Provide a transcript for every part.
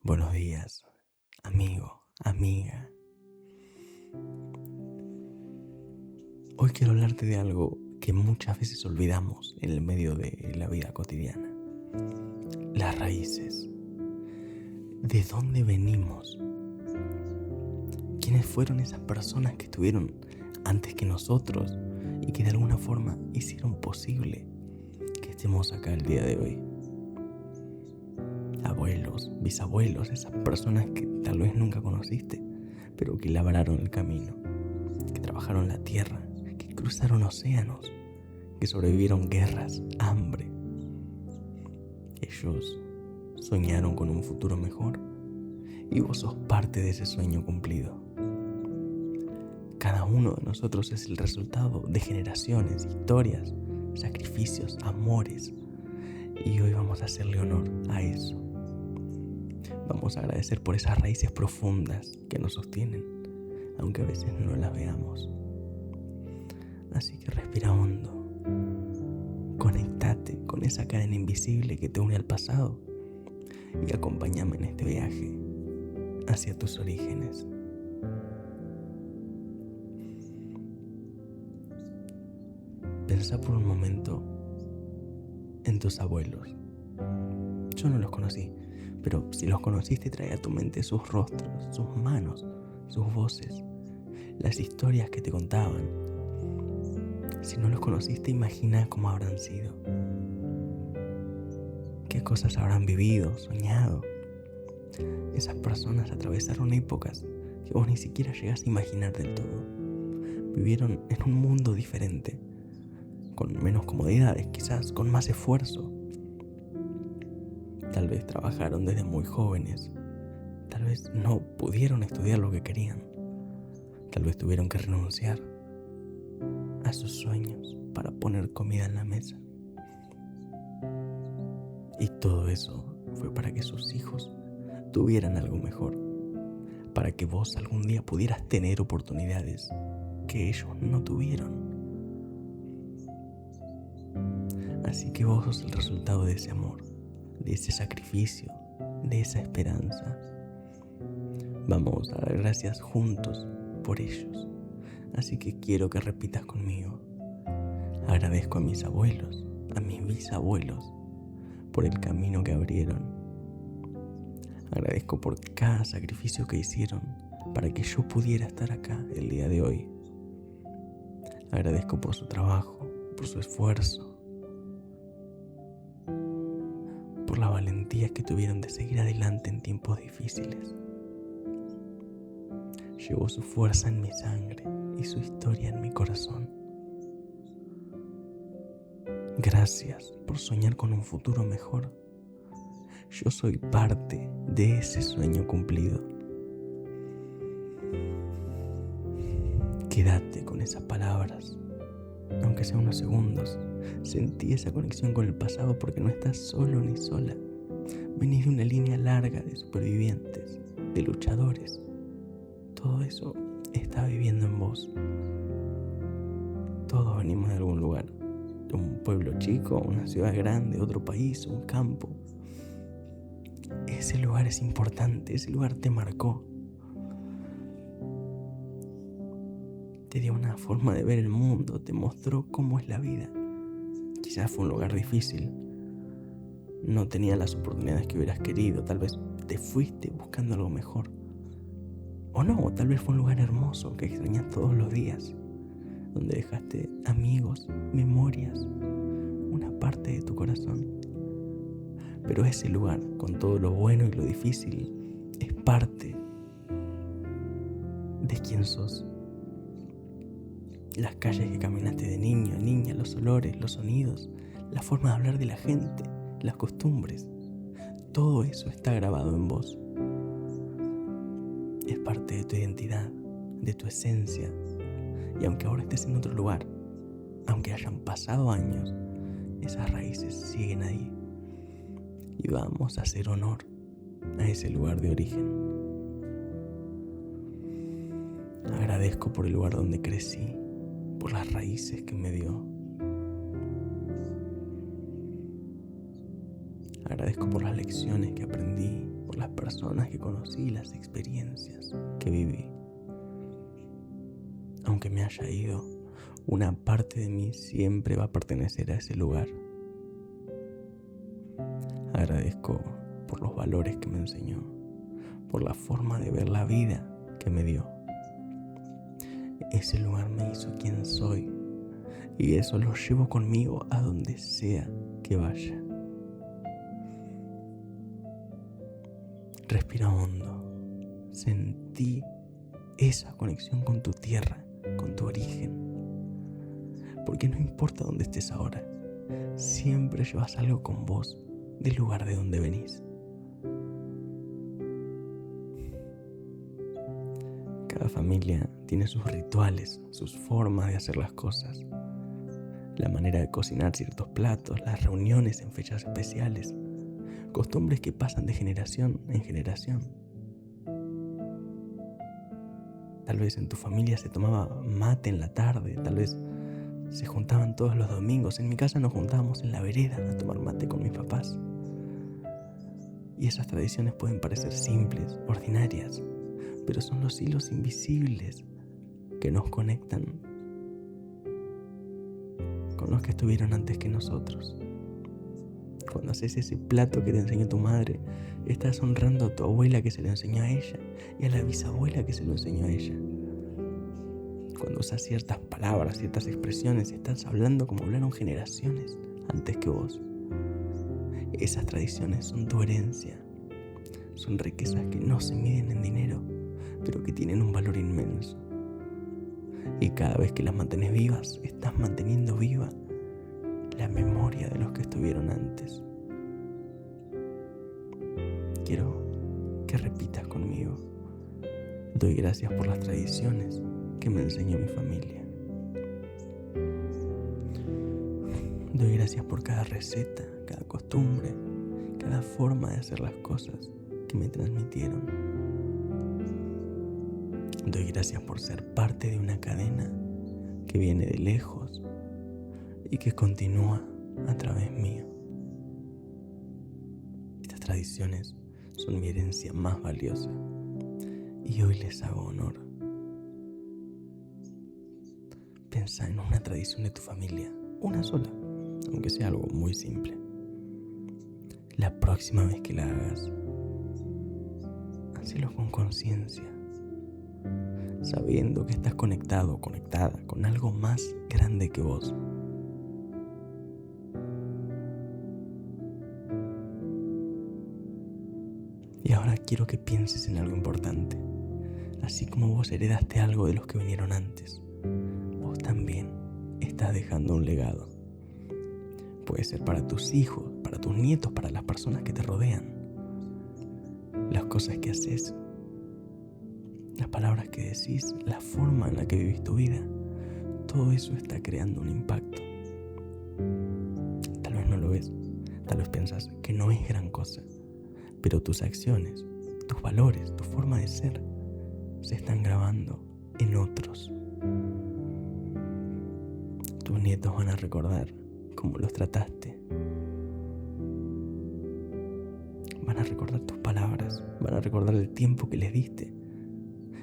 Buenos días, amigo, amiga. Hoy quiero hablarte de algo que muchas veces olvidamos en el medio de la vida cotidiana. Las raíces. ¿De dónde venimos? ¿Quiénes fueron esas personas que estuvieron antes que nosotros y que de alguna forma hicieron posible que estemos acá el día de hoy? Abuelos, bisabuelos, esas personas que tal vez nunca conociste, pero que labraron el camino, que trabajaron la tierra, que cruzaron océanos, que sobrevivieron guerras, hambre. Ellos soñaron con un futuro mejor y vos sos parte de ese sueño cumplido. Cada uno de nosotros es el resultado de generaciones, historias, sacrificios, amores, y hoy vamos a hacerle honor a eso. Vamos a agradecer por esas raíces profundas que nos sostienen, aunque a veces no las veamos. Así que respira hondo. Conectate con esa cadena invisible que te une al pasado y acompáñame en este viaje hacia tus orígenes. Pensá por un momento en tus abuelos. Yo no los conocí, pero si los conociste, trae a tu mente sus rostros, sus manos, sus voces, las historias que te contaban. Si no los conociste, imagina cómo habrán sido, qué cosas habrán vivido, soñado. Esas personas atravesaron épocas que vos ni siquiera llegás a imaginar del todo. Vivieron en un mundo diferente, con menos comodidades, quizás con más esfuerzo. Tal vez trabajaron desde muy jóvenes, tal vez no pudieron estudiar lo que querían, tal vez tuvieron que renunciar a sus sueños para poner comida en la mesa. Y todo eso fue para que sus hijos tuvieran algo mejor, para que vos algún día pudieras tener oportunidades que ellos no tuvieron. Así que vos sos el resultado de ese amor, de ese sacrificio, de esa esperanza. Vamos a dar gracias juntos por ellos. Así que quiero que repitas conmigo. Agradezco a mis abuelos, a mis bisabuelos, por el camino que abrieron. Agradezco por cada sacrificio que hicieron para que yo pudiera estar acá el día de hoy. Agradezco por su trabajo, por su esfuerzo, por la valentía que tuvieron de seguir adelante en tiempos difíciles. Llevo su fuerza en mi sangre y su historia en mi corazón. Gracias por soñar con un futuro mejor. Yo soy parte de ese sueño cumplido. Quédate con esas palabras, aunque sea unos segundos. Sentí esa conexión con el pasado porque no estás solo ni sola. Venís de una línea larga de supervivientes, de luchadores. Todo eso está viviendo en vos. Todos venimos de algún lugar, de un pueblo chico, una ciudad grande, otro país, un campo. Ese lugar es importante, ese lugar te marcó. Te dio una forma de ver el mundo, te mostró cómo es la vida. Quizás fue un lugar difícil, no tenías las oportunidades que hubieras querido, tal vez te fuiste buscando algo mejor. O no, tal vez fue un lugar hermoso que extrañas todos los días, donde dejaste amigos, memorias, una parte de tu corazón. Pero ese lugar, con todo lo bueno y lo difícil, es parte de quién sos. Las calles que caminaste de niño, niña, los olores, los sonidos, la forma de hablar de la gente, las costumbres, todo eso está grabado en vos. Es parte de tu identidad, de tu esencia. Y aunque ahora estés en otro lugar, aunque hayan pasado años, esas raíces siguen ahí. Y vamos a hacer honor a ese lugar de origen. Agradezco por el lugar donde crecí, por las raíces que me dio. Agradezco por las lecciones que aprendí, por las personas que conocí, las experiencias que viví. Aunque me haya ido, una parte de mí siempre va a pertenecer a ese lugar. Agradezco por los valores que me enseñó, por la forma de ver la vida que me dio. Ese lugar me hizo quien soy y eso lo llevo conmigo a donde sea que vaya. Respira hondo, sentí esa conexión con tu tierra, con tu origen. Porque no importa dónde estés ahora, siempre llevas algo con vos del lugar de donde venís. Cada familia tiene sus rituales, sus formas de hacer las cosas, la manera de cocinar ciertos platos, las reuniones en fechas especiales, costumbres que pasan de generación en generación. Tal vez en tu familia se tomaba mate en la tarde, tal vez se juntaban todos los domingos. En mi casa nos juntábamos en la vereda a tomar mate con mis papás. Y esas tradiciones pueden parecer simples, ordinarias, pero son los hilos invisibles que nos conectan con los que estuvieron antes que nosotros. Cuando haces ese plato que te enseñó tu madre, estás honrando a tu abuela que se lo enseñó a ella y a la bisabuela que se lo enseñó a ella. Cuando usas ciertas palabras, ciertas expresiones, estás hablando como hablaron generaciones antes que vos. Esas tradiciones son tu herencia. Son riquezas que no se miden en dinero, pero que tienen un valor inmenso. Y cada vez que las mantienes vivas, estás manteniendo viva la memoria de los que estuvieron antes. Quiero que repitas conmigo. Doy gracias por las tradiciones que me enseñó mi familia. Doy gracias por cada receta, cada costumbre, cada forma de hacer las cosas que me transmitieron. Doy gracias por ser parte de una cadena que viene de lejos y que continúa a través mío. Estas tradiciones son mi herencia más valiosa y hoy les hago honor. Piensa en una tradición de tu familia, una sola, aunque sea algo muy simple. La próxima vez que la hagas, hacelo con conciencia, sabiendo que estás conectado o conectada con algo más grande que vos. Y ahora quiero que pienses en algo importante. Así como vos heredaste algo de los que vinieron antes, vos también estás dejando un legado. Puede ser para tus hijos, para tus nietos, para las personas que te rodean. Las cosas que haces, las palabras que decís, la forma en la que vivís tu vida, todo eso está creando un impacto. Tal vez no lo ves, tal vez piensas que no es gran cosa, pero tus acciones, tus valores, tu forma de ser, se están grabando en otros. Tus nietos van a recordar cómo los trataste. Van a recordar tus palabras, van a recordar el tiempo que les diste.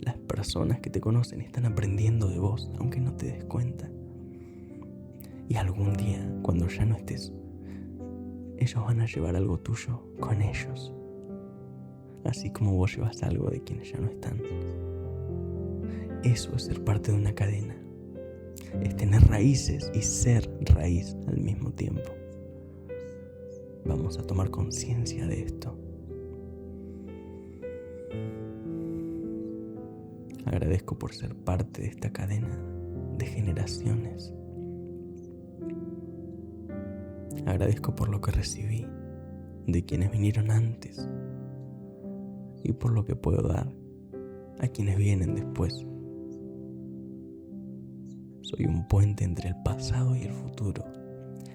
Las personas que te conocen están aprendiendo de vos, aunque no te des cuenta. Y algún día, cuando ya no estés, ellos van a llevar algo tuyo con ellos. Así como vos llevas algo de quienes ya no están. Eso es ser parte de una cadena. Es tener raíces y ser raíz al mismo tiempo. Vamos a tomar conciencia de esto. Agradezco por ser parte de esta cadena de generaciones. Agradezco por lo que recibí de quienes vinieron antes y por lo que puedo dar a quienes vienen después. Soy un puente entre el pasado y el futuro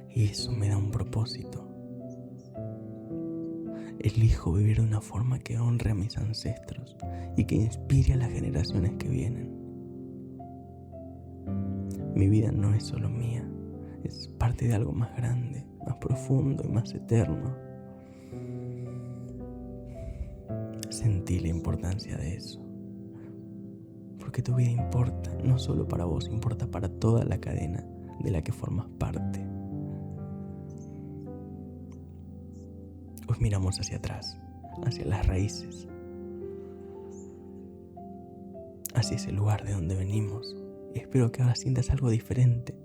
y eso me da un propósito. Elijo vivir de una forma que honre a mis ancestros y que inspire a las generaciones que vienen. Mi vida no es solo mía, es parte de algo más grande, más profundo y más eterno. Sentí la importancia de eso. Porque tu vida importa, no solo para vos, importa para toda la cadena de la que formas parte. Hoy miramos hacia atrás, hacia las raíces, hacia ese lugar de donde venimos. Y espero que ahora sientas algo diferente,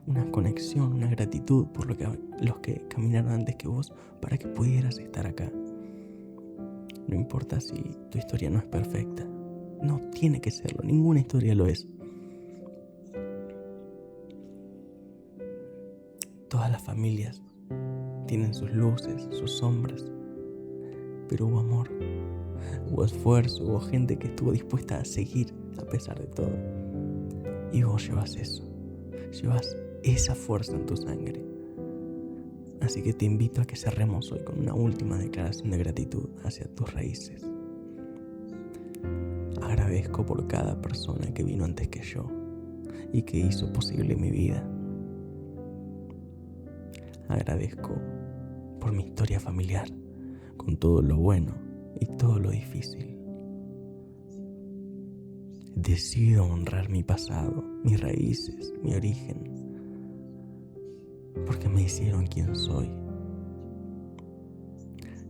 una conexión, una gratitud por los que caminaron antes que vos para que pudieras estar acá. No importa si tu historia no es perfecta, no tiene que serlo, ninguna historia lo es. Todas las familias tienen sus luces, sus sombras, pero hubo amor, hubo esfuerzo, hubo gente que estuvo dispuesta a seguir a pesar de todo. Y vos llevas eso, llevas esa fuerza en tu sangre. Así que te invito a que cerremos hoy con una última declaración de gratitud hacia tus raíces. Agradezco por cada persona que vino antes que yo y que hizo posible mi vida. Agradezco por mi historia familiar, con todo lo bueno y todo lo difícil. Decido honrar mi pasado, mis raíces, mi origen, porque me hicieron quien soy.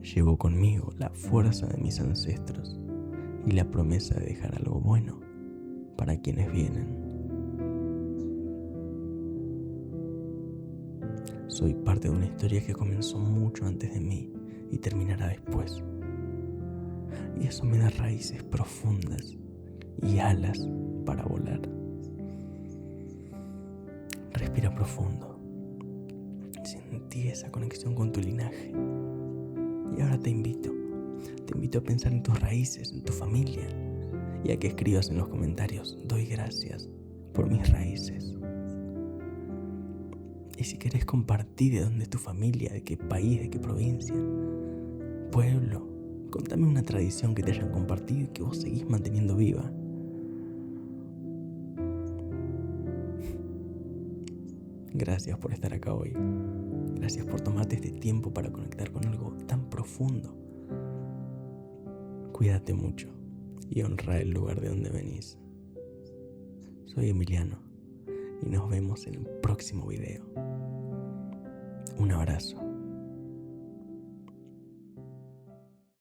Llevo conmigo la fuerza de mis ancestros y la promesa de dejar algo bueno para quienes vienen. Soy parte de una historia que comenzó mucho antes de mí y terminará después. Y eso me da raíces profundas y alas para volar. Respira profundo. Sentí esa conexión con tu linaje. Y ahora te invito a pensar en tus raíces, en tu familia, y a que escribas en los comentarios: doy gracias por mis raíces. Y si querés compartir de dónde es tu familia, de qué país, de qué provincia, pueblo, contame una tradición que te hayan compartido y que vos seguís manteniendo viva. Gracias por estar acá hoy. Gracias por tomarte este tiempo para conectar con algo tan profundo. Cuídate mucho y honra el lugar de donde venís. Soy Emiliano y nos vemos en el próximo video. Un abrazo.